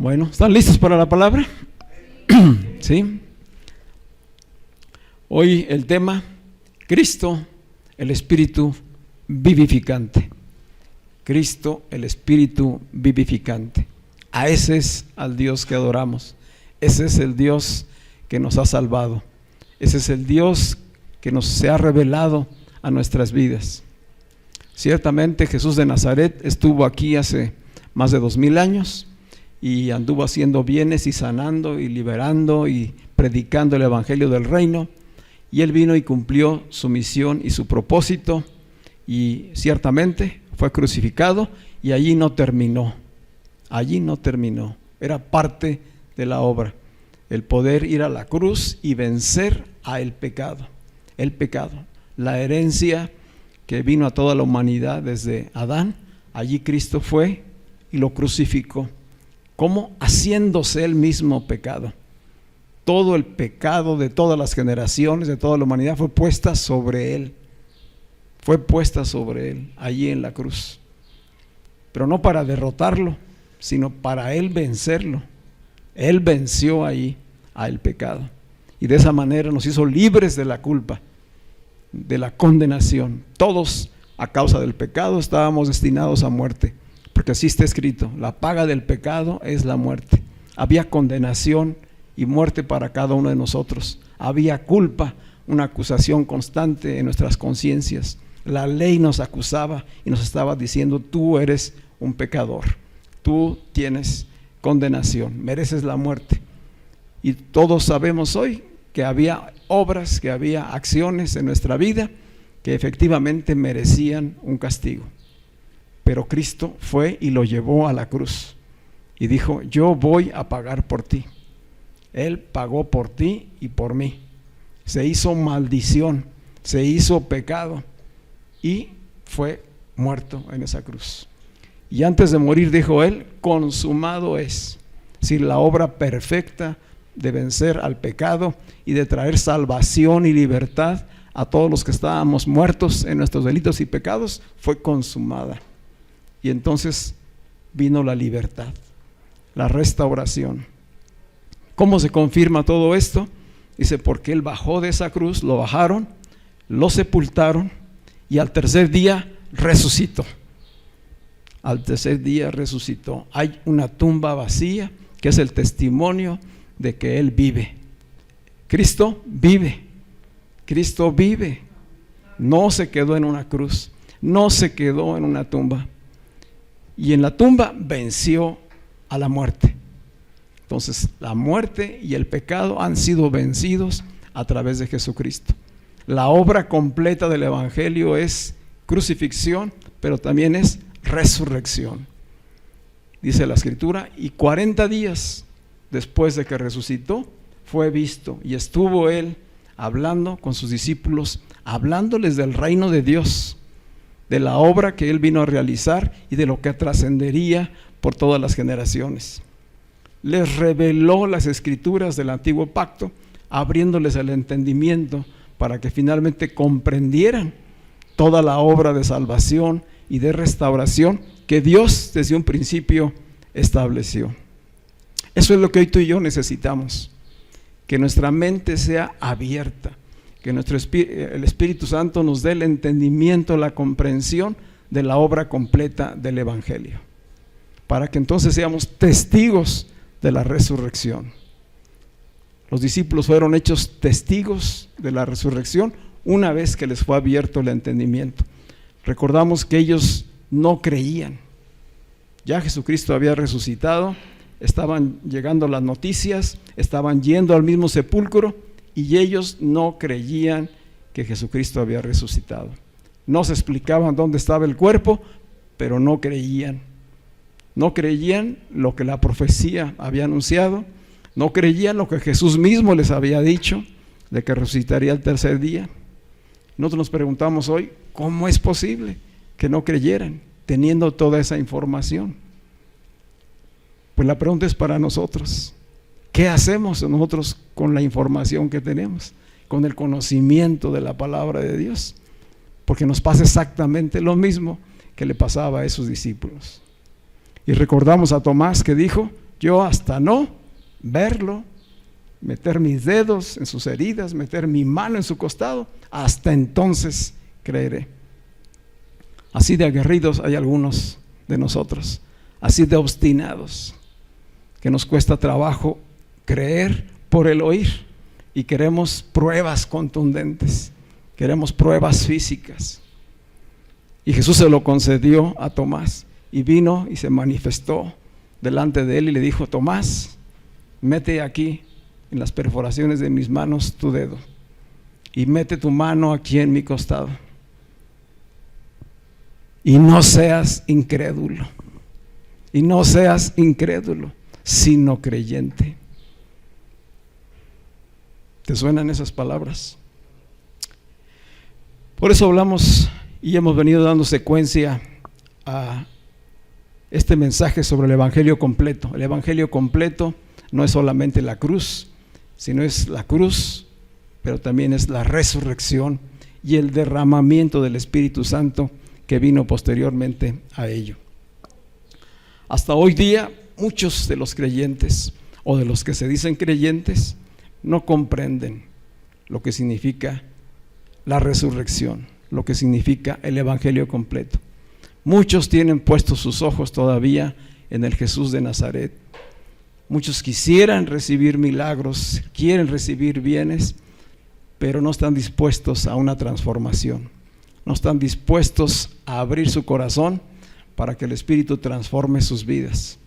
Bueno, ¿están listos para la palabra? ¿Sí? Hoy el tema, Cristo, el Espíritu vivificante. Cristo, el Espíritu vivificante. A ese es al Dios que adoramos. Ese es el Dios que nos ha salvado. Ese es el Dios que nos se ha revelado a nuestras vidas. Ciertamente Jesús de Nazaret estuvo aquí hace más de 2000 años y anduvo haciendo bienes y sanando y liberando y predicando el evangelio del reino, y él vino y cumplió su misión y su propósito, y ciertamente fue crucificado, y allí no terminó, era parte de la obra, el poder ir a la cruz y vencer a el pecado, la herencia que vino a toda la humanidad desde Adán. Allí Cristo fue y lo crucificó. ¿Cómo? Haciéndose él mismo pecado. Todo el pecado de todas las generaciones, de toda la humanidad, fue puesta sobre él. Allí en la cruz. Pero no para derrotarlo, sino para él vencerlo. Él venció ahí al pecado. Y de esa manera nos hizo libres de la culpa, de la condenación. Todos, a causa del pecado, estábamos destinados a muerte. Porque así está escrito, la paga del pecado es la muerte. Había condenación y muerte para cada uno de nosotros. Había culpa, una acusación constante en nuestras conciencias. La ley nos acusaba y nos estaba diciendo: tú eres un pecador, tú tienes condenación, mereces la muerte. Y todos sabemos hoy que había obras, que había acciones en nuestra vida que efectivamente merecían un castigo. Pero Cristo fue y lo llevó a la cruz y dijo: yo voy a pagar por ti. Él pagó por ti y por mí. Se hizo maldición, se hizo pecado y fue muerto en esa cruz. Y antes de morir dijo él: consumado es. Es decir, la obra perfecta de vencer al pecado y de traer salvación y libertad a todos los que estábamos muertos en nuestros delitos y pecados fue consumada. Y entonces vino la libertad, la restauración. ¿Cómo se confirma todo esto? Dice: porque él bajó de esa cruz, lo bajaron, lo sepultaron y al tercer día resucitó. Hay una tumba vacía que es el testimonio de que él vive. Cristo vive. No se quedó en una cruz, no se quedó en una tumba. Y en la tumba venció a la muerte. Entonces, la muerte y el pecado han sido vencidos a través de Jesucristo. La obra completa del evangelio es crucifixión, pero también es resurrección. Dice la escritura: y 40 días después de que resucitó, fue visto, y estuvo él hablando con sus discípulos, hablándoles del reino de Dios, de la obra que él vino a realizar y de lo que trascendería por todas las generaciones. Les reveló las escrituras del antiguo pacto, abriéndoles el entendimiento para que finalmente comprendieran toda la obra de salvación y de restauración que Dios desde un principio estableció. Eso es lo que hoy tú y yo necesitamos, que nuestra mente sea abierta, que el Espíritu Santo nos dé el entendimiento, la comprensión de la obra completa del evangelio, para que entonces seamos testigos de la resurrección. Los discípulos fueron hechos testigos de la resurrección una vez que les fue abierto el entendimiento. Recordamos que ellos no creían. Ya Jesucristo había resucitado, estaban llegando las noticias, estaban yendo al mismo sepulcro y ellos no creían que Jesucristo había resucitado. No se explicaban dónde estaba el cuerpo, pero no creían. No creían lo que la profecía había anunciado, no creían lo que Jesús mismo les había dicho, de que resucitaría el tercer día. Nosotros nos preguntamos hoy, ¿cómo es posible que no creyeran teniendo toda esa información? Pues la pregunta es para nosotros. ¿Qué hacemos nosotros con la información que tenemos? Con el conocimiento de la palabra de Dios. Porque nos pasa exactamente lo mismo que le pasaba a esos discípulos. Y recordamos a Tomás que dijo, yo hasta no verlo, meter mis dedos en sus heridas, meter mi mano en su costado, hasta entonces creeré. Así de aguerridos hay algunos de nosotros, así de obstinados, que nos cuesta trabajo creer por el oír y queremos pruebas contundentes, queremos pruebas físicas. Y Jesús se lo concedió a Tomás y vino y se manifestó delante de él y le dijo, Tomás, mete aquí en las perforaciones de mis manos tu dedo y mete tu mano aquí en mi costado y no seas incrédulo, sino creyente. ¿Te suenan esas palabras? Por eso hablamos y hemos venido dando secuencia a este mensaje sobre el Evangelio completo. El Evangelio completo no es solamente la cruz, sino es la cruz, pero también es la resurrección y el derramamiento del Espíritu Santo que vino posteriormente a ello. Hasta hoy día, muchos de los creyentes o de los que se dicen creyentes no comprenden lo que significa la resurrección, lo que significa el Evangelio completo. Muchos tienen puestos sus ojos todavía en el Jesús de Nazaret. Muchos quisieran recibir milagros, quieren recibir bienes, pero no están dispuestos a una transformación. No están dispuestos a abrir su corazón para que el Espíritu transforme sus vidas.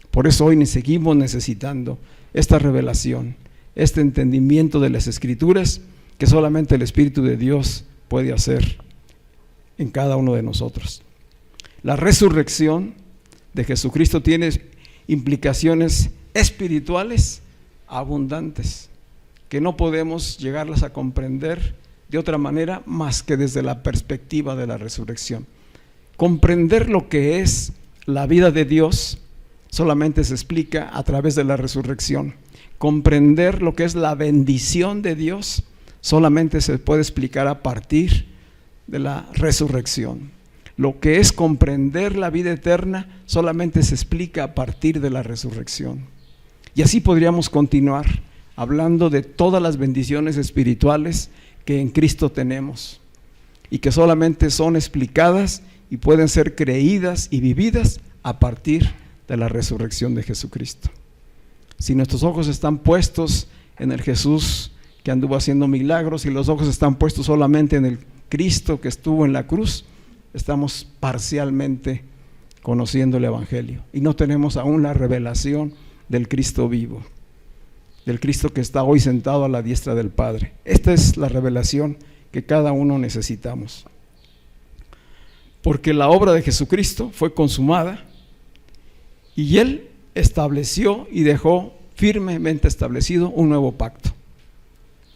Por eso hoy seguimos necesitando esta revelación, este entendimiento de las Escrituras que solamente el Espíritu de Dios puede hacer en cada uno de nosotros. La resurrección de Jesucristo tiene implicaciones espirituales abundantes que no podemos llegarlas a comprender de otra manera más que desde la perspectiva de la resurrección. Comprender lo que es la vida de Dios solamente se explica a través de la resurrección. Comprender lo que es la bendición de Dios solamente se puede explicar a partir de la resurrección. Lo que es comprender la vida eterna solamente se explica a partir de la resurrección. Y así podríamos continuar hablando de todas las bendiciones espirituales que en Cristo tenemos y que solamente son explicadas y pueden ser creídas y vividas a partir de la resurrección de Jesucristo. Si nuestros ojos están puestos en el Jesús que anduvo haciendo milagros y los ojos están puestos solamente en el Cristo que estuvo en la cruz, estamos parcialmente conociendo el Evangelio y no tenemos aún la revelación del Cristo vivo, del Cristo que está hoy sentado a la diestra del Padre. Esta es la revelación que cada uno necesitamos, porque la obra de Jesucristo fue consumada y Él estableció y dejó firmemente establecido un nuevo pacto.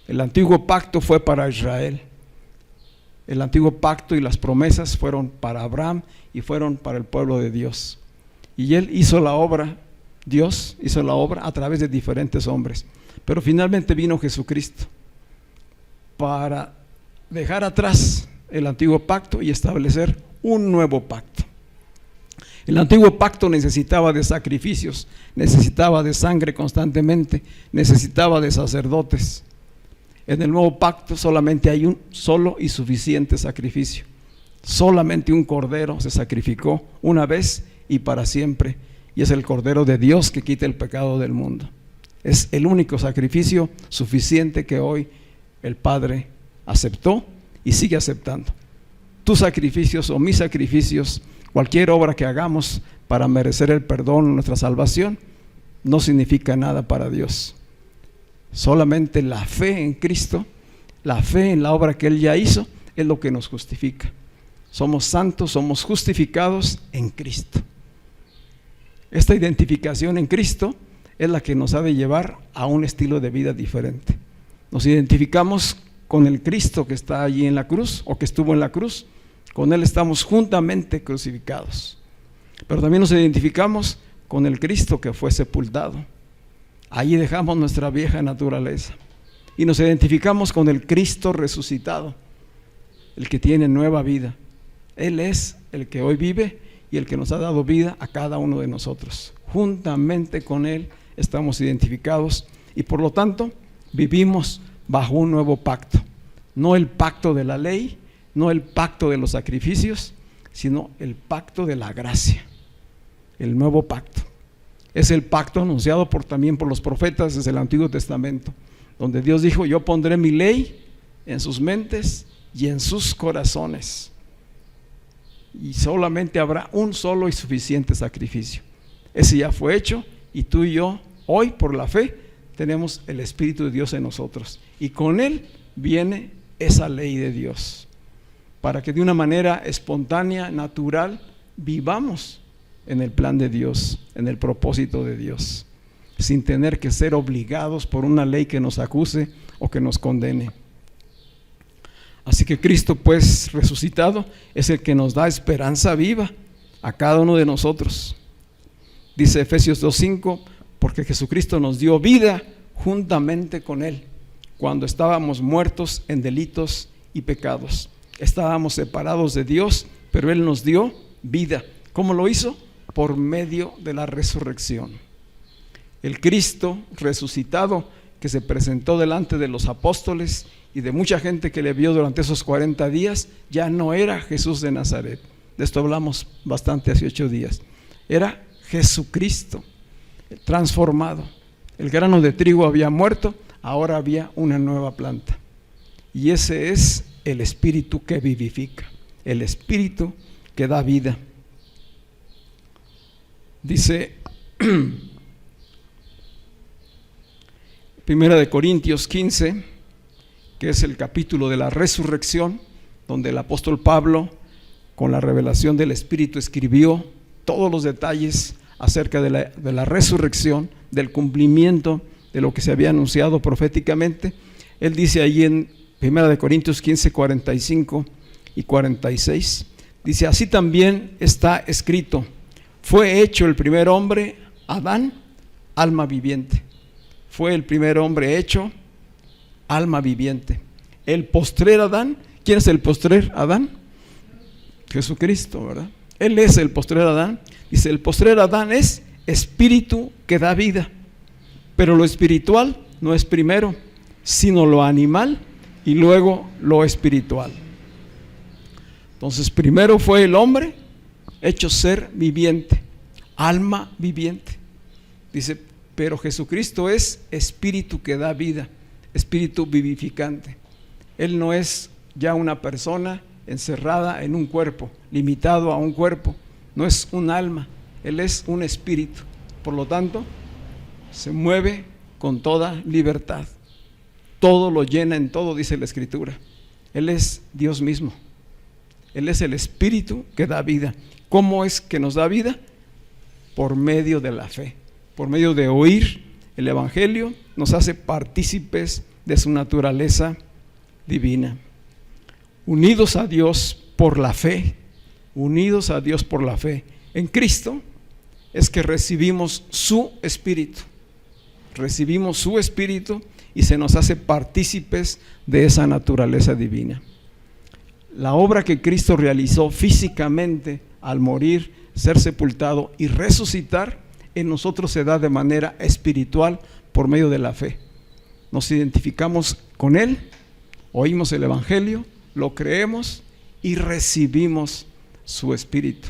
El antiguo pacto fue para Israel. El antiguo pacto y las promesas fueron para Abraham y fueron para el pueblo de Dios. Y Él hizo la obra, Dios hizo la obra a través de diferentes hombres. Pero finalmente vino Jesucristo para dejar atrás el antiguo pacto y establecer un nuevo pacto. El antiguo pacto necesitaba de sacrificios, necesitaba de sangre constantemente, necesitaba de sacerdotes. En el nuevo pacto solamente hay un solo y suficiente sacrificio. Solamente un cordero se sacrificó una vez y para siempre, y es el Cordero de Dios que quita el pecado del mundo. Es el único sacrificio suficiente que hoy el Padre aceptó y sigue aceptando. Tus sacrificios o mis sacrificios, cualquier obra que hagamos para merecer el perdón, nuestra salvación, no significa nada para Dios. Solamente la fe en Cristo, la fe en la obra que Él ya hizo, es lo que nos justifica. Somos santos, somos justificados en Cristo. Esta identificación en Cristo es la que nos ha de llevar a un estilo de vida diferente. Nos identificamos con el Cristo que está allí en la cruz o que estuvo en la cruz. Con Él estamos juntamente crucificados. Pero también nos identificamos con el Cristo que fue sepultado. Ahí dejamos nuestra vieja naturaleza y nos identificamos con el Cristo resucitado, el que tiene nueva vida. Él es el que hoy vive y el que nos ha dado vida a cada uno de nosotros. Juntamente con Él estamos identificados y por lo tanto vivimos bajo un nuevo pacto. No el pacto de la ley, no el pacto de los sacrificios, sino el pacto de la gracia. El nuevo pacto. Es el pacto anunciado también por los profetas desde el Antiguo Testamento, donde Dios dijo: yo pondré mi ley en sus mentes y en sus corazones. Y solamente habrá un solo y suficiente sacrificio. Ese ya fue hecho y tú y yo hoy por la fe tenemos el Espíritu de Dios en nosotros. Y con Él viene esa ley de Dios, para que de una manera espontánea, natural, vivamos en el plan de Dios, en el propósito de Dios, sin tener que ser obligados por una ley que nos acuse o que nos condene. Así que Cristo, pues resucitado, es el que nos da esperanza viva a cada uno de nosotros. Dice Efesios 2:5, porque Jesucristo nos dio vida juntamente con Él, cuando estábamos muertos en delitos y pecados. Estábamos separados de Dios, pero Él nos dio vida. ¿Cómo lo hizo? Por medio de la resurrección. El Cristo resucitado que se presentó delante de los apóstoles y de mucha gente que le vio durante esos 40 días, ya no era Jesús de Nazaret. De esto hablamos bastante hace 8 días. Era Jesucristo transformado. El grano de trigo había muerto, ahora había una nueva planta. Y ese es el Espíritu que vivifica, el Espíritu que da vida. Dice Primera de Corintios 15, que es el capítulo de la resurrección, donde el apóstol Pablo, con la revelación del Espíritu, escribió todos los detalles acerca de la resurrección, del cumplimiento de lo que se había anunciado proféticamente. Él dice ahí en Primera de Corintios 15, 45 y 46, dice: así también está escrito, fue hecho el primer hombre, Adán, alma viviente. Fue el primer hombre hecho, alma viviente. El postrer Adán, ¿quién es el postrer Adán? Jesucristo, ¿verdad? Él es el postrer Adán. Dice: el postrer Adán es espíritu que da vida. Pero lo espiritual no es primero, sino lo animal y luego lo espiritual. Entonces, primero fue el hombre hecho ser viviente, alma viviente. Dice: pero Jesucristo es espíritu que da vida, espíritu vivificante. Él no es ya una persona encerrada en un cuerpo, limitado a un cuerpo. No es un alma, Él es un espíritu. Por lo tanto, se mueve con toda libertad. Todo lo llena en todo, dice la Escritura. Él es Dios mismo. Él es el Espíritu que da vida. ¿Cómo es que nos da vida? Por medio de la fe, por medio de oír el Evangelio, nos hace partícipes de su naturaleza divina. Unidos a Dios por la fe, unidos a Dios por la fe en Cristo, es que recibimos su Espíritu. Recibimos su Espíritu y se nos hace partícipes de esa naturaleza divina. La obra que Cristo realizó físicamente al morir, ser sepultado y resucitar, en nosotros se da de manera espiritual por medio de la fe. Nos identificamos con Él, oímos el Evangelio, lo creemos y recibimos su Espíritu.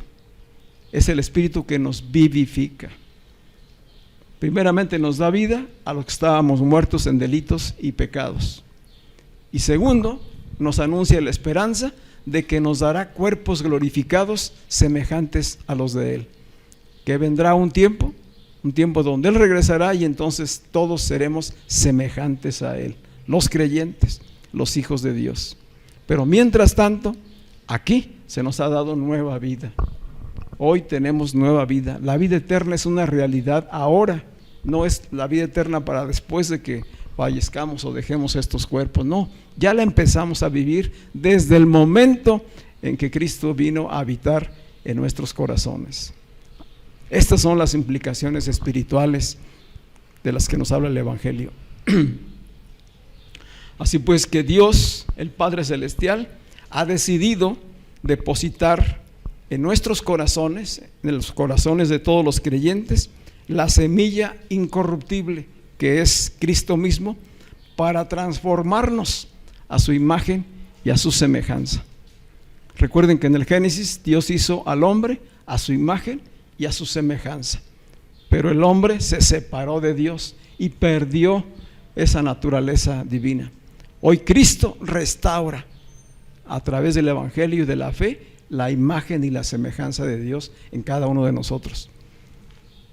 Es el Espíritu que nos vivifica. Primeramente nos da vida a los que estábamos muertos en delitos y pecados. Y segundo, nos anuncia la esperanza de que nos dará cuerpos glorificados semejantes a los de Él. Que vendrá un tiempo donde Él regresará y entonces todos seremos semejantes a Él, los creyentes, los hijos de Dios. Pero mientras tanto, aquí se nos ha dado nueva vida. Hoy tenemos nueva vida. La vida eterna es una realidad ahora, no es la vida eterna para después de que fallezcamos o dejemos estos cuerpos. No, ya la empezamos a vivir desde el momento en que Cristo vino a habitar en nuestros corazones. Estas son las implicaciones espirituales de las que nos habla el Evangelio. Así pues que Dios, el Padre Celestial, ha decidido depositar en nuestros corazones, en los corazones de todos los creyentes, la semilla incorruptible que es Cristo mismo, para transformarnos a su imagen y a su semejanza. Recuerden que en el Génesis Dios hizo al hombre a su imagen y a su semejanza, pero el hombre se separó de Dios y perdió esa naturaleza divina. Hoy Cristo restaura a través del Evangelio y de la fe la imagen y la semejanza de Dios en cada uno de nosotros.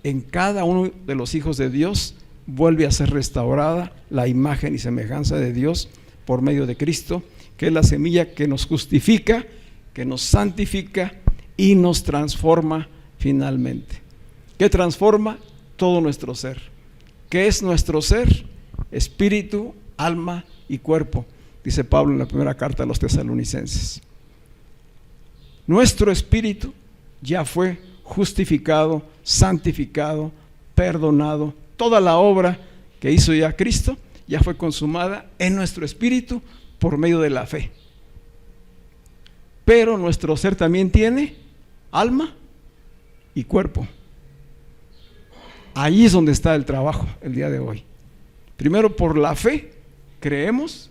En cada uno de los hijos de Dios vuelve a ser restaurada la imagen y semejanza de Dios por medio de Cristo, que es la semilla que nos justifica, que nos santifica y nos transforma finalmente. ¿Qué transforma? Todo nuestro ser. ¿Qué es nuestro ser? Espíritu, alma y cuerpo, dice Pablo en la primera carta a los Tesalonicenses. Nuestro espíritu ya fue justificado, santificado, perdonado. Toda la obra que hizo ya Cristo ya fue consumada en nuestro espíritu por medio de la fe. Pero nuestro ser también tiene alma y cuerpo. Ahí es donde está el trabajo el día de hoy. Primero, por la fe creemos,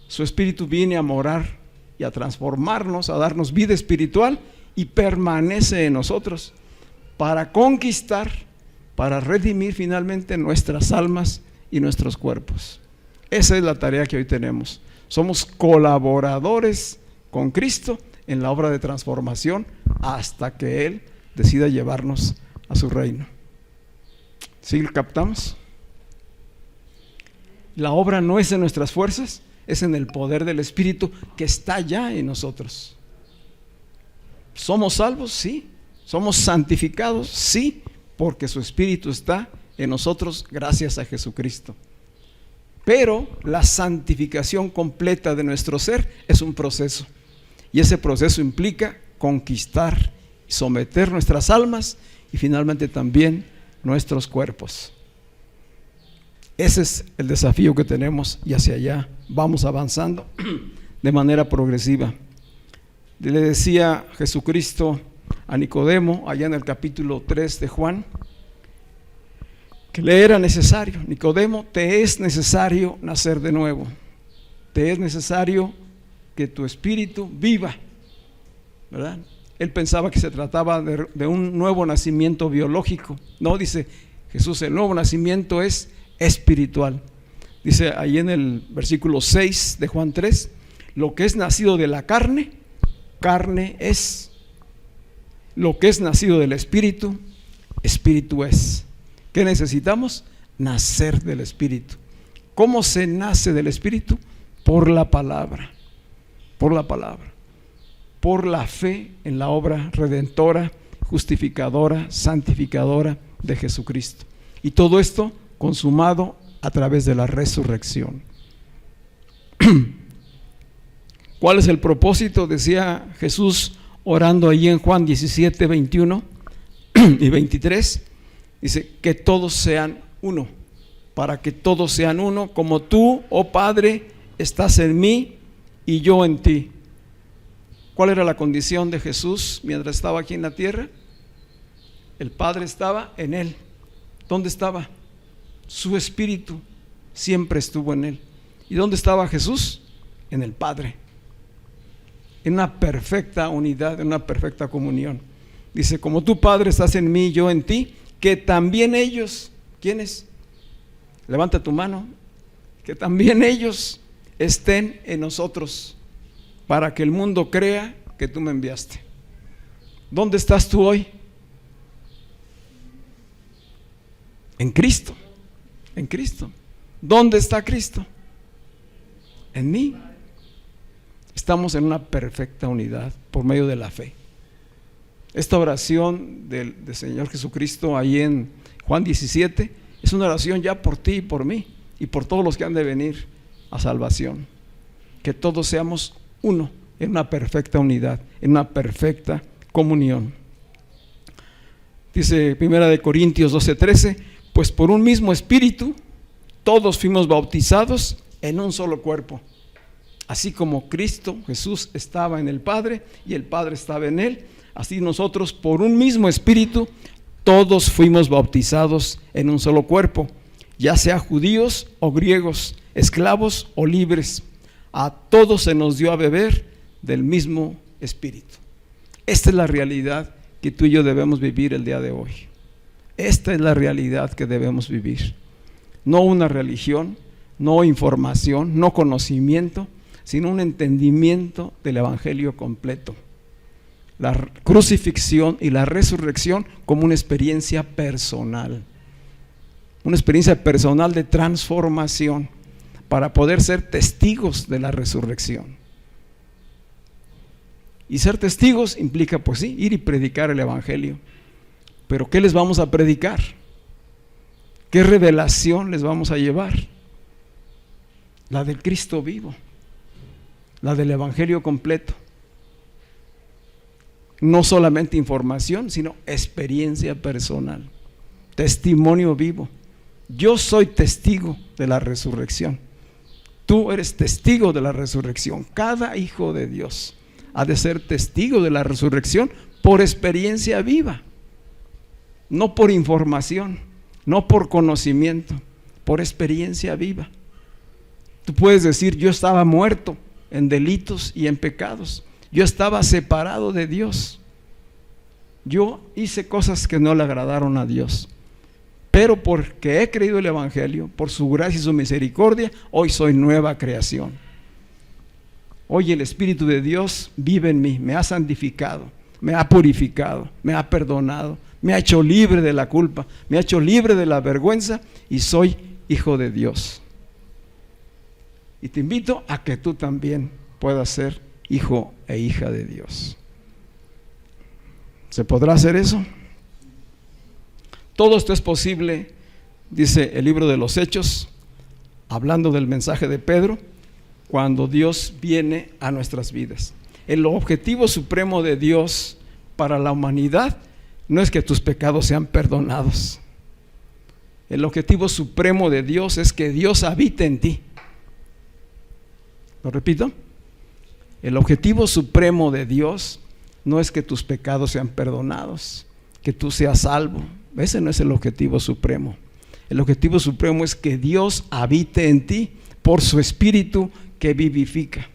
su espíritu viene a morar y a transformarnos, a darnos vida espiritual, y permanece en nosotros para conquistar, para redimir finalmente nuestras almas y nuestros cuerpos. Esa es la tarea que hoy tenemos. Somos colaboradores con Cristo en la obra de transformación hasta que Él decida llevarnos a su reino. ¿Sí lo captamos? La obra no es en nuestras fuerzas, es en el poder del Espíritu que está ya en nosotros. ¿Somos salvos? Sí. ¿Somos santificados? Sí, porque su Espíritu está en nosotros gracias a Jesucristo. Pero la santificación completa de nuestro ser es un proceso, y ese proceso implica conquistar y someter nuestras almas y finalmente también nuestros cuerpos. Ese es el desafío que tenemos, y hacia allá vamos avanzando de manera progresiva. Le decía Jesucristo a Nicodemo allá en el capítulo 3 de Juan que le era necesario: Nicodemo, te es necesario nacer de nuevo, te es necesario que tu espíritu viva, ¿verdad? Él pensaba que se trataba de un nuevo nacimiento biológico. No, dice Jesús, el nuevo nacimiento es espiritual. Dice ahí en el versículo 6 de Juan 3, lo que es nacido de la carne, carne es; lo que es nacido del Espíritu, Espíritu es. ¿Qué necesitamos? Nacer del Espíritu. ¿Cómo se nace del Espíritu? Por la palabra, por la palabra, por la fe en la obra redentora, justificadora, santificadora de Jesucristo. Y todo esto consumado a través de la resurrección. ¿Cuál es el propósito? Decía Jesús orando allí en Juan 17, 21 y 23. Dice que todos sean uno, para que todos sean uno, como tú, oh Padre, estás en mí y yo en ti. ¿Cuál era la condición de Jesús mientras estaba aquí en la tierra? El Padre estaba en él. ¿Dónde estaba? Su espíritu siempre estuvo en él. ¿Y dónde estaba Jesús? En el Padre, en una perfecta unidad, en una perfecta comunión. Dice, como tú, Padre, estás en mí, yo en ti, que también ellos, ¿quiénes? Levanta tu mano. Que también ellos estén en nosotros, para que el mundo crea que tú me enviaste. ¿Dónde estás tú hoy? En Cristo, en Cristo. ¿Dónde está Cristo? En mí. Estamos en una perfecta unidad por medio de la fe. Esta oración del Señor Jesucristo ahí en Juan 17 es una oración ya por ti y por mí, y por todos los que han de venir a salvación. Que todos seamos uno, en una perfecta unidad, en una perfecta comunión. Dice 1 Corintios 12:13, pues por un mismo espíritu todos fuimos bautizados en un solo cuerpo, así como Cristo Jesús estaba en el Padre y el Padre estaba en él, así nosotros por un mismo espíritu todos fuimos bautizados en un solo cuerpo, ya sea judíos o griegos, esclavos o libres, a todos se nos dio a beber del mismo espíritu. Esta es la realidad que tú y yo debemos vivir el día de hoy. Esta es la realidad que debemos vivir. No una religión, no información, no conocimiento, sino un entendimiento del evangelio completo. La crucifixión y la resurrección como una experiencia personal. Una experiencia personal de transformación para poder ser testigos de la resurrección. Y ser testigos implica, pues sí, ir y predicar el evangelio. Pero ¿qué les vamos a predicar? ¿Qué revelación les vamos a llevar? La del Cristo vivo, la del evangelio completo. No solamente información, sino experiencia personal, testimonio vivo. Yo soy testigo de la resurrección. Tú eres testigo de la resurrección. Cada hijo de Dios ha de ser testigo de la resurrección por experiencia viva, no por información, no por conocimiento, por experiencia viva. Tú puedes decir, yo estaba muerto en delitos y en pecados, yo estaba separado de Dios, yo hice cosas que no le agradaron a Dios, pero porque he creído el evangelio, por su gracia y su misericordia, hoy soy nueva creación. Hoy el Espíritu de Dios vive en mí, me ha santificado, me ha purificado, me ha perdonado, me ha hecho libre de la culpa, me ha hecho libre de la vergüenza y soy hijo de Dios. Y te invito a que tú también puedas ser hijo e hija de Dios. ¿Se podrá hacer eso? Todo esto es posible, dice el libro de los Hechos, hablando del mensaje de Pedro, cuando Dios viene a nuestras vidas. El objetivo supremo de Dios para la humanidad no es que tus pecados sean perdonados. El objetivo supremo de Dios es que Dios habite en ti. ¿Lo repito? El objetivo supremo de Dios no es que tus pecados sean perdonados, que tú seas salvo. Ese no es el objetivo supremo. El objetivo supremo es que Dios habite en ti por su Espíritu que vivifica.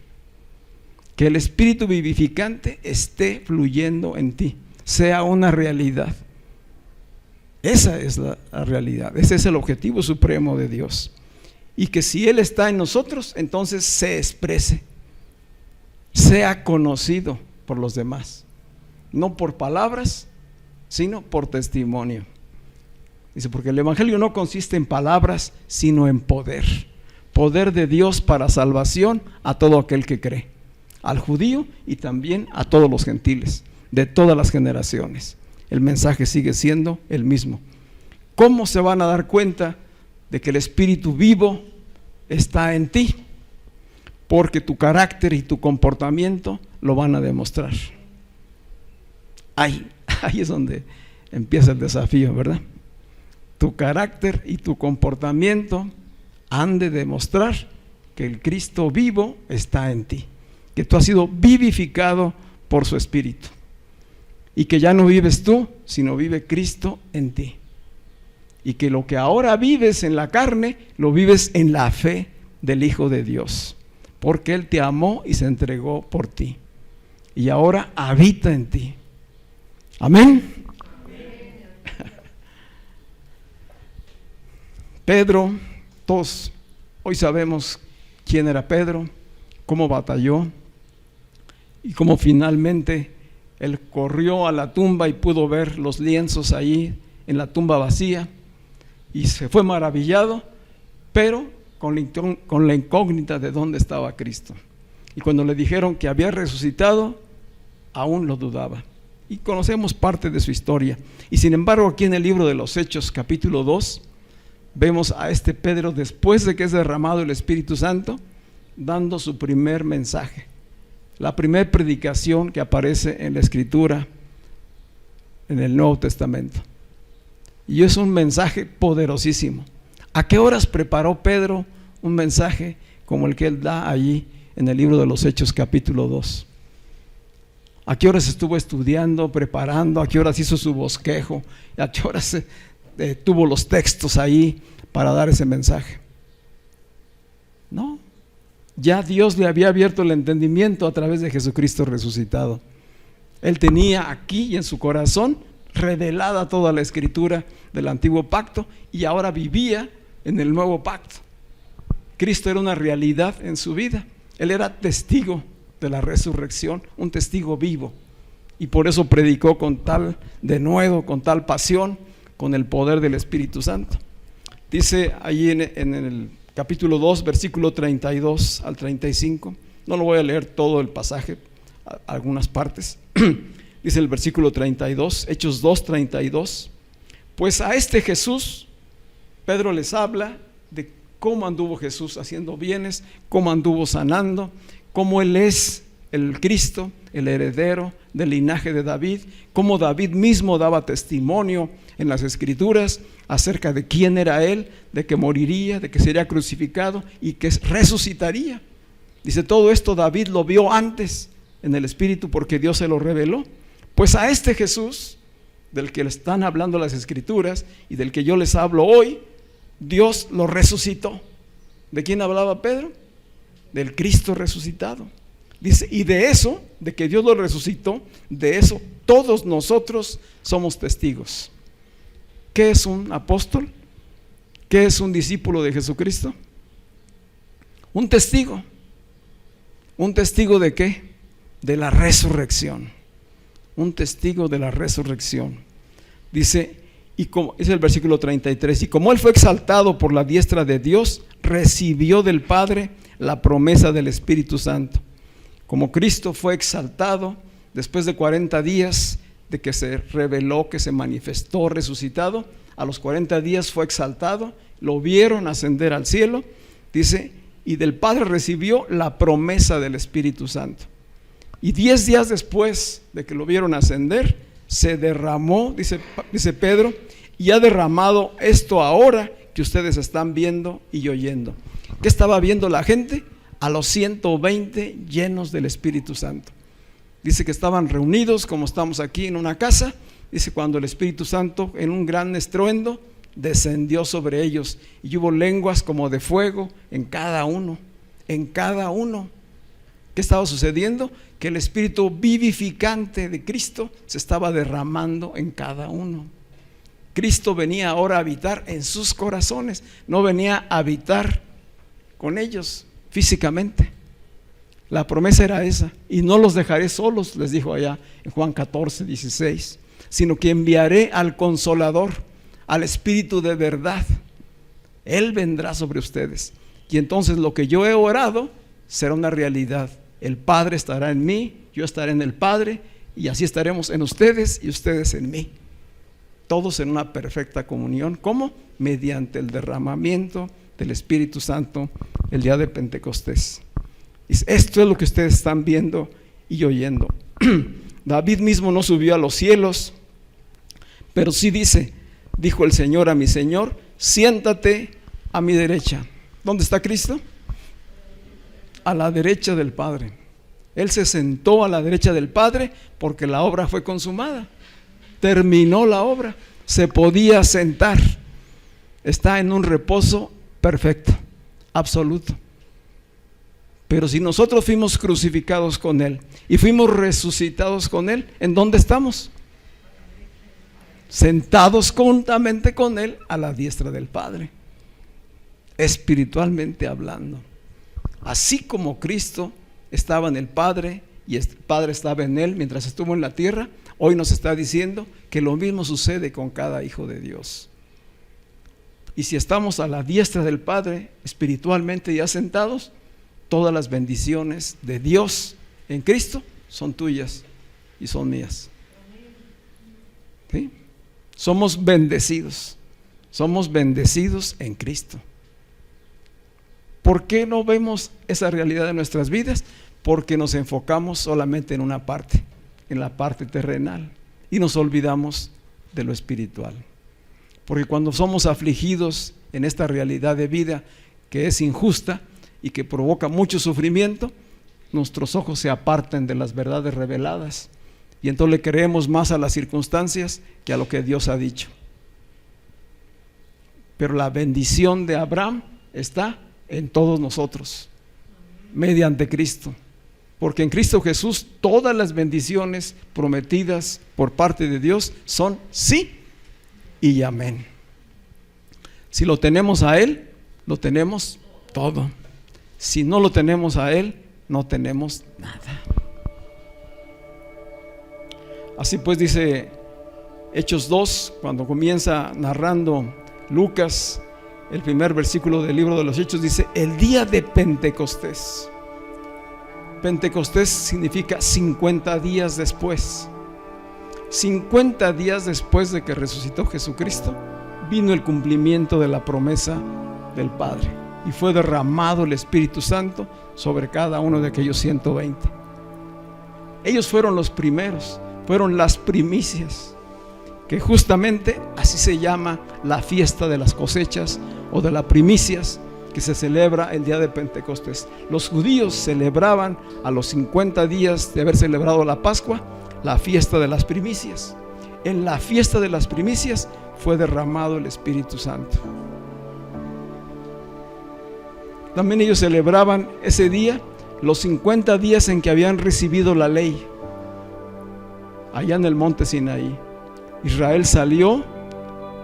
Que el Espíritu vivificante esté fluyendo en ti, sea una realidad. Esa es la realidad, ese es el objetivo supremo de Dios. Y que si Él está en nosotros, entonces se exprese, sea conocido por los demás, no por palabras, sino por testimonio. Dice, porque el evangelio no consiste en palabras, sino en poder. Poder de Dios para salvación a todo aquel que cree, al judío y también a todos los gentiles, de todas las generaciones. El mensaje sigue siendo el mismo. ¿Cómo se van a dar cuenta de que el Espíritu vivo está en ti? Porque tu carácter y tu comportamiento lo van a demostrar. Ahí es donde empieza el desafío, ¿verdad? Tu carácter y tu comportamiento han de demostrar que el Cristo vivo está en ti, que tú has sido vivificado por su Espíritu y que ya no vives tú, sino vive Cristo en ti, y que lo que ahora vives en la carne, lo vives en la fe del Hijo de Dios, porque Él te amó y se entregó por ti y ahora habita en ti. Amén. Pedro, todos hoy sabemos quién era Pedro, cómo batalló y cómo finalmente él corrió a la tumba y pudo ver los lienzos ahí en la tumba vacía y se fue maravillado, pero con la incógnita de dónde estaba Cristo. Y cuando le dijeron que había resucitado, aún lo dudaba. Y conocemos parte de su historia. Y sin embargo, aquí en el libro de los Hechos, capítulo 2, vemos a este Pedro, después de que es derramado el Espíritu Santo, dando su primer mensaje, la primera predicación que aparece en la Escritura, en el Nuevo Testamento. Y es un mensaje poderosísimo. ¿A qué horas preparó Pedro un mensaje como el que él da allí en el libro de los Hechos, capítulo 2? ¿A qué horas estuvo estudiando, preparando? ¿A qué horas hizo su bosquejo? ¿A qué horas tuvo los textos ahí para dar ese mensaje? No, ya Dios le había abierto el entendimiento a través de Jesucristo resucitado. Él tenía aquí y en su corazón revelada toda la Escritura del antiguo pacto, y ahora vivía en el nuevo pacto. Cristo era una realidad en su vida. Él era testigo de la resurrección, un testigo vivo, y por eso predicó con tal denuedo, con tal pasión, con el poder del Espíritu Santo. Dice allí en el capítulo 2, versículo 32 al 35, no lo voy a leer todo el pasaje, algunas partes. Dice el versículo 32, Hechos 2, 32: pues a este Jesús, Pedro les habla de cómo anduvo Jesús haciendo bienes, cómo anduvo sanando, cómo Él es el Cristo, el heredero del linaje de David, cómo David mismo daba testimonio en las Escrituras acerca de quién era Él, de que moriría, de que sería crucificado y que resucitaría. Dice, todo esto David lo vio antes en el Espíritu, porque Dios se lo reveló. Pues a este Jesús, del que le están hablando las Escrituras y del que yo les hablo hoy, Dios lo resucitó. ¿De quién hablaba Pedro? Del Cristo resucitado. Dice, y de eso, de que Dios lo resucitó, de eso todos nosotros somos testigos. ¿Qué es un apóstol? ¿Qué es un discípulo de Jesucristo? Un testigo. ¿Un testigo de qué? De la resurrección. Un testigo de la resurrección. Dice, y como es el versículo 33, y como Él fue exaltado por la diestra de Dios, recibió del Padre la promesa del Espíritu Santo. Como Cristo fue exaltado después de 40 días de que se reveló, que se manifestó resucitado, a los 40 días fue exaltado, lo vieron ascender al cielo, dice, y del Padre recibió la promesa del Espíritu Santo. Y 10 días después de que lo vieron ascender, se derramó, dice Pedro, y ha derramado esto ahora que ustedes están viendo y oyendo. ¿Qué estaba viendo la gente? A los 120 llenos del Espíritu Santo. Dice que estaban reunidos como estamos aquí en una casa. Dice, cuando el Espíritu Santo en un gran estruendo descendió sobre ellos, y hubo lenguas como de fuego en cada uno. En cada uno. ¿Qué estaba sucediendo? Que el Espíritu vivificante de Cristo se estaba derramando en cada uno. Cristo venía ahora a habitar en sus corazones, no venía a habitar con ellos físicamente. La promesa era esa, y no los dejaré solos, les dijo allá en Juan 14, 16, sino que enviaré al Consolador, al Espíritu de verdad. Él vendrá sobre ustedes, y entonces lo que yo he orado será una realidad. El Padre estará en mí, yo estaré en el Padre, y así estaremos en ustedes y ustedes en mí, todos en una perfecta comunión. ¿Cómo? Mediante el derramamiento del Espíritu Santo el día de Pentecostés. Esto es lo que ustedes están viendo y oyendo. David mismo no subió a los cielos, pero sí dijo el Señor a mi Señor, siéntate a mi derecha. ¿Dónde está Cristo? A la derecha del Padre. Él se sentó a la derecha del Padre porque la obra fue consumada. Terminó la obra, se podía sentar. Está en un reposo perfecto, absoluto. Pero si nosotros fuimos crucificados con Él y fuimos resucitados con Él, ¿en dónde estamos? Sentados juntamente con Él a la diestra del Padre, espiritualmente hablando. Así como Cristo estaba en el Padre y el Padre estaba en Él mientras estuvo en la tierra, hoy nos está diciendo que lo mismo sucede con cada hijo de Dios. Y si estamos a la diestra del Padre espiritualmente ya sentados, todas las bendiciones de Dios en Cristo son tuyas y son mías. ¿Sí? Somos bendecidos. Somos bendecidos en Cristo. ¿Por qué no vemos esa realidad en nuestras vidas? Porque nos enfocamos solamente en una parte, en la parte terrenal, y nos olvidamos de lo espiritual. Porque cuando somos afligidos en esta realidad de vida que es injusta y que provoca mucho sufrimiento, nuestros ojos se apartan de las verdades reveladas y entonces le creemos más a las circunstancias que a lo que Dios ha dicho. Pero la bendición de Abraham está en todos nosotros, mediante Cristo. Porque en Cristo Jesús todas las bendiciones prometidas por parte de Dios son sí y amén. Si lo tenemos a Él, lo tenemos todo. Si no lo tenemos a Él, no tenemos nada. Así pues dice Hechos 2, cuando comienza narrando Lucas, el primer versículo del libro de los Hechos dice: el día de Pentecostés. Pentecostés significa 50 días después. 50 días después de que resucitó Jesucristo, vino el cumplimiento de la promesa del Padre y fue derramado el Espíritu Santo sobre cada uno de aquellos 120. Ellos fueron los primeros, fueron las primicias, que justamente así se llama la fiesta de las cosechas o de las primicias, que se celebra el día de Pentecostés. Los judíos celebraban a los 50 días de haber celebrado la Pascua, la fiesta de las primicias. En la fiesta de las primicias fue derramado el Espíritu Santo. También ellos celebraban ese día los 50 días en que habían recibido la ley, allá en el monte Sinaí. Israel salió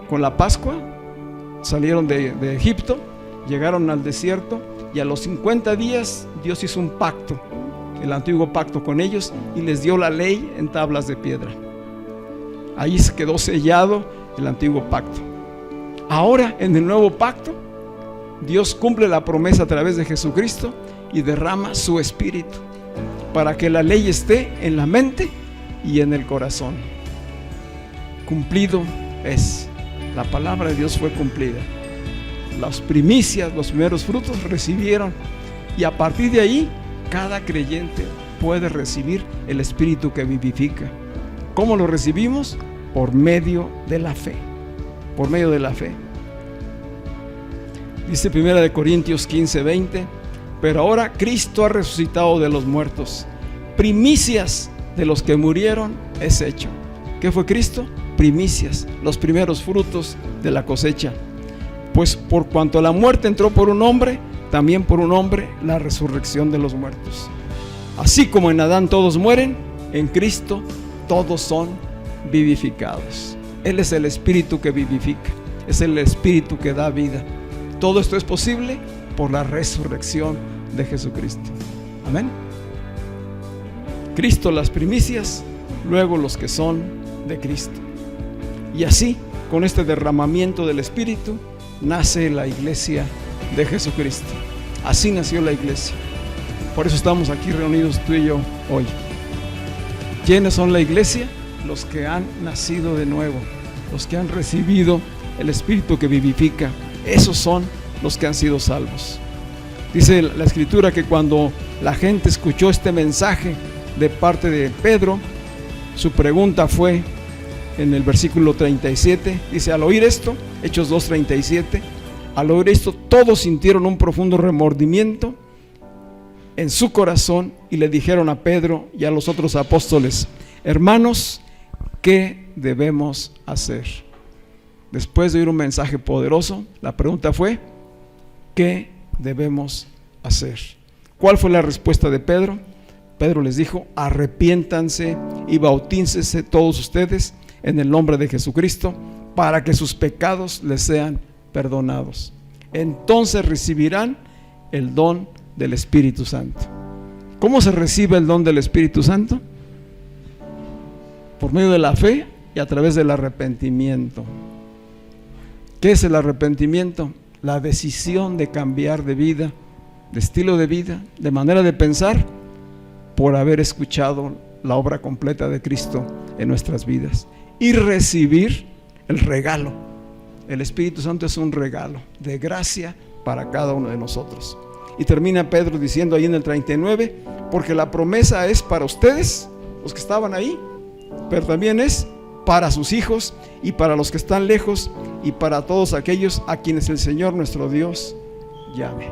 con la Pascua, salieron de Egipto, llegaron al desierto y a los 50 días Dios hizo un pacto, el antiguo pacto con ellos, y les dio la ley en tablas de piedra. Ahí se quedó sellado el antiguo pacto. Ahora en el nuevo pacto Dios cumple la promesa a través de Jesucristo y derrama su Espíritu para que la ley esté en la mente y en el corazón. Cumplido es. La palabra de Dios fue cumplida. Las primicias, los primeros frutos recibieron, y a partir de ahí cada creyente puede recibir el Espíritu que vivifica. ¿Cómo lo recibimos? Por medio de la fe. Por medio de la fe. Dice 1 Corintios 15:20: pero ahora Cristo ha resucitado de los muertos, primicias de los que murieron es hecho. ¿Qué fue Cristo? Primicias, los primeros frutos de la cosecha. Pues por cuanto la muerte entró por un hombre, también por un hombre la resurrección de los muertos. Así como en Adán todos mueren, en Cristo todos son vivificados. Él es el Espíritu que vivifica, es el Espíritu que da vida. Todo esto es posible por la resurrección de Jesucristo. Amén. Cristo las primicias, luego los que son de Cristo. Y así, con este derramamiento del Espíritu, nace la iglesia de Jesucristo. Así nació la iglesia. Por eso estamos aquí reunidos tú y yo hoy. ¿Quiénes son la iglesia? Los que han nacido de nuevo, los que han recibido el Espíritu que vivifica. Esos son los que han sido salvos. Dice la Escritura que cuando la gente escuchó este mensaje de parte de Pedro, su pregunta fue en el versículo 37, dice: al oír esto, Hechos 2:37, al oír esto todos sintieron un profundo remordimiento en su corazón y le dijeron a Pedro y a los otros apóstoles: hermanos, ¿qué debemos hacer? Después de oír un mensaje poderoso, la pregunta fue: ¿qué debemos hacer? ¿Cuál fue la respuesta de Pedro? Pedro les dijo: arrepiéntanse y bautícense todos ustedes en el nombre de Jesucristo para que sus pecados les sean perdonados. Entonces recibirán el don del Espíritu Santo. ¿Cómo se recibe el don del Espíritu Santo? Por medio de la fe y a través del arrepentimiento. ¿Qué es el arrepentimiento? La decisión de cambiar de vida, de estilo de vida, de manera de pensar, por haber escuchado la obra completa de Cristo en nuestras vidas y recibir el regalo El Espíritu Santo es un regalo de gracia para cada uno de nosotros. Y termina Pedro diciendo ahí en el 39, porque la promesa es para ustedes, los que estaban ahí, pero también es para sus hijos y para los que están lejos y para todos aquellos a quienes el Señor nuestro Dios llame.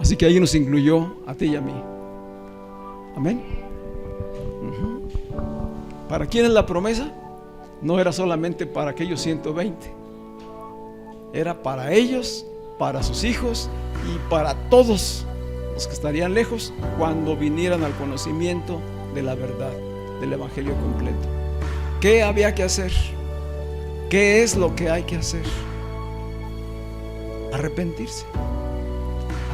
Así que ahí nos incluyó a ti y a mí. Amén. ¿Para quién es la promesa? No era solamente para aquellos 120, era para ellos, para sus hijos y para todos los que estarían lejos cuando vinieran al conocimiento de la verdad del Evangelio completo. ¿Qué había que hacer? ¿Qué es lo que hay que hacer? Arrepentirse.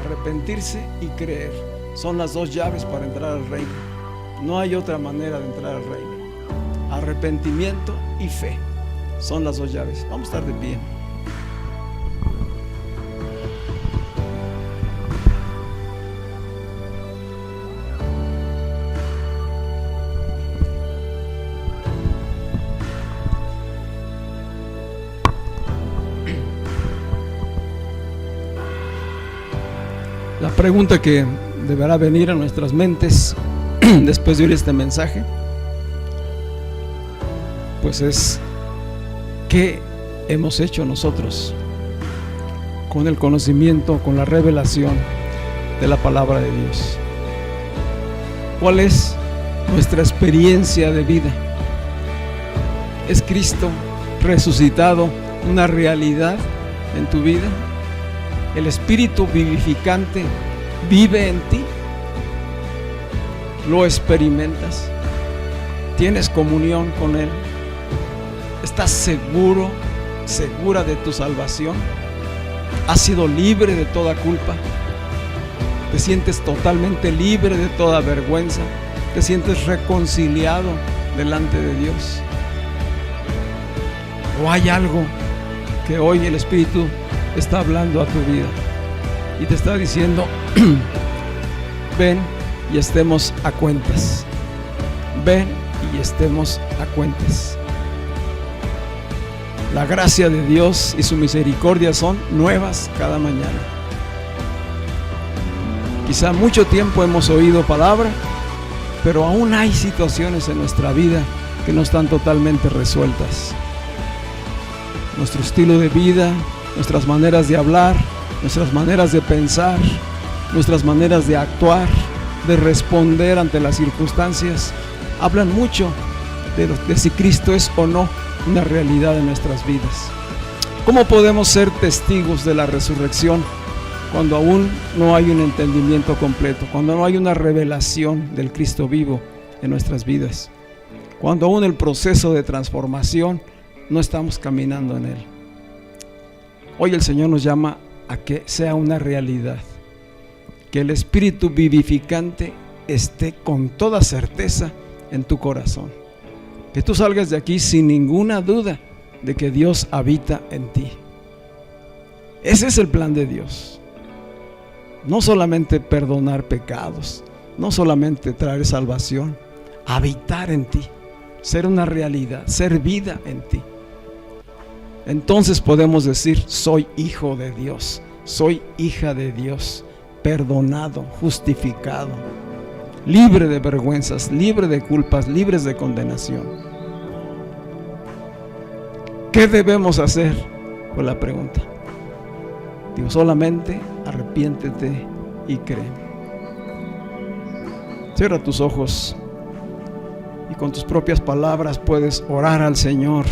Arrepentirse y creer. Son las dos llaves para entrar al reino. No hay otra manera de entrar al reino. Arrepentimiento y fe son las dos llaves. Vamos a estar de pie. La pregunta que deberá venir a nuestras mentes después de oír este mensaje, pues es: ¿qué hemos hecho nosotros con el conocimiento, con la revelación de la palabra de Dios? ¿Cuál es nuestra experiencia de vida? ¿Es Cristo resucitado una realidad en tu vida? ¿El Espíritu vivificante vive en ti? ¿Lo experimentas? ¿Tienes comunión con Él? ¿Estás seguro, segura de tu salvación? ¿Has sido libre de toda culpa? ¿Te sientes totalmente libre de toda vergüenza? ¿Te sientes reconciliado delante de Dios? ¿O hay algo que hoy el Espíritu está hablando a tu vida y te está diciendo: ven y estemos a cuentas? Ven y estemos a cuentas. La gracia de Dios y su misericordia son nuevas cada mañana. Quizá mucho tiempo hemos oído palabra, pero aún hay situaciones en nuestra vida que no están totalmente resueltas. Nuestro estilo de vida, nuestras maneras de hablar, nuestras maneras de pensar, nuestras maneras de actuar, de responder ante las circunstancias, hablan mucho de si Cristo es o no una realidad en nuestras vidas. ¿Cómo podemos ser testigos de la resurrección cuando aún no hay un entendimiento completo, cuando no hay una revelación del Cristo vivo en nuestras vidas, cuando aún el proceso de transformación no estamos caminando en él? Hoy el Señor nos llama a que sea una realidad, que el Espíritu vivificante esté con toda certeza en tu corazón, que tú salgas de aquí sin ninguna duda de que Dios habita en ti. Ese es el plan de Dios. No solamente perdonar pecados, no solamente traer salvación, habitar en ti, ser una realidad, ser vida en ti. Entonces podemos decir: soy hijo de Dios, soy hija de Dios, perdonado, justificado, libre de vergüenzas, libre de culpas, libres de condenación. ¿Qué debemos hacer? Fue la pregunta. Digo, solamente arrepiéntete y cree. Cierra tus ojos y con tus propias palabras puedes orar al Señor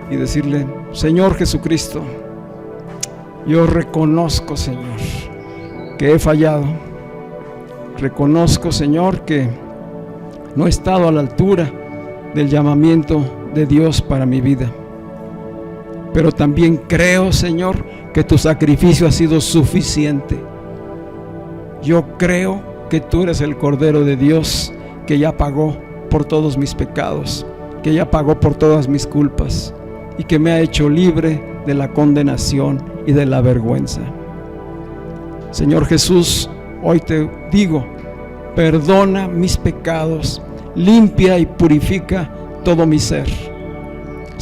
y decirle: Señor Jesucristo, yo reconozco, Señor, que he fallado. Reconozco, Señor, que no he estado a la altura del llamamiento de Dios para mi vida. Pero también creo, Señor, que tu sacrificio ha sido suficiente. Yo creo que tú eres el Cordero de Dios que ya pagó por todos mis pecados, que ya pagó por todas mis culpas y que me ha hecho libre de la condenación y de la vergüenza. Señor Jesús, hoy te digo: perdona mis pecados, limpia y purifica todo mi ser.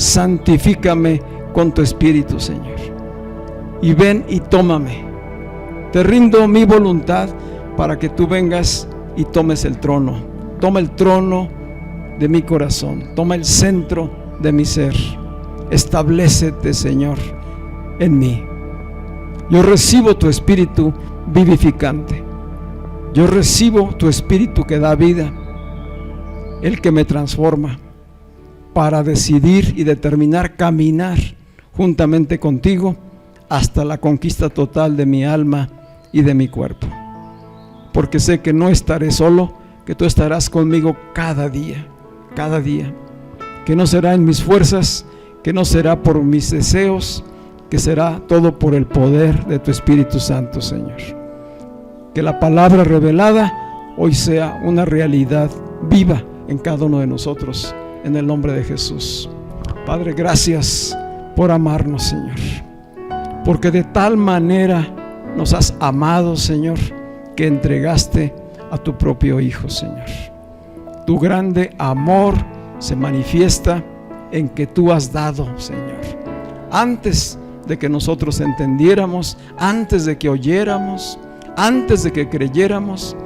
santifícame con tu Espíritu, Señor. Y ven y tómame. Te rindo mi voluntad para que tú vengas y tomes el trono. Toma el trono de mi corazón. Toma el centro de mi ser. Establécete, Señor, en mí. Yo recibo tu Espíritu vivificante. Yo recibo tu Espíritu que da vida, el que me transforma, para decidir y determinar caminar juntamente contigo hasta la conquista total de mi alma y de mi cuerpo. Porque sé que no estaré solo, que tú estarás conmigo cada día, que no será en mis fuerzas, que no será por mis deseos, que será todo por el poder de tu Espíritu Santo, Señor. Que la palabra revelada hoy sea una realidad viva en cada uno de nosotros, en el nombre de Jesús. Padre, gracias por amarnos, Señor, porque de tal manera nos has amado, Señor, que entregaste a tu propio Hijo, Señor. Tu grande amor se manifiesta en que tú has dado, Señor, antes de que nosotros entendiéramos, antes de que oyéramos, antes de que creyéramos.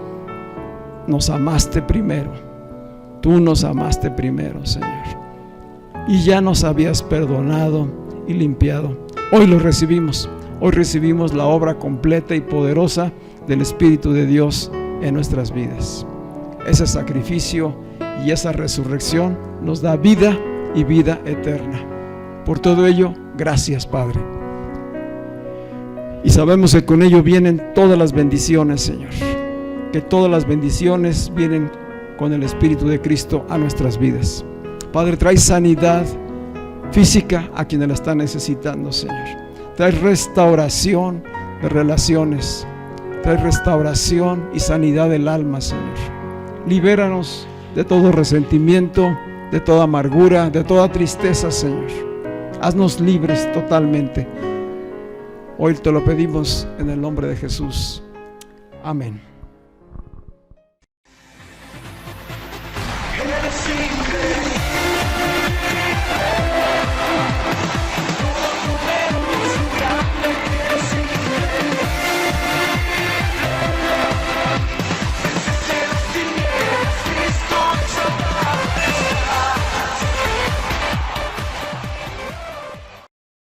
Nos amaste primero. Tú nos amaste primero, Señor, y ya nos habías perdonado y limpiado. Hoy lo recibimos. Hoy recibimos la obra completa y poderosa del Espíritu de Dios en nuestras vidas. Ese sacrificio y esa resurrección nos da vida y vida eterna. Por todo ello, gracias, Padre. Y sabemos que con ello vienen todas las bendiciones, Señor. Que todas las bendiciones vienen con el Espíritu de Cristo a nuestras vidas. Padre, trae sanidad física a quienes la están necesitando, Señor. Trae restauración de relaciones. Trae restauración y sanidad del alma, Señor. Libéranos de todo resentimiento, de toda amargura, de toda tristeza, Señor. Haznos libres totalmente. Hoy te lo pedimos en el nombre de Jesús. Amén.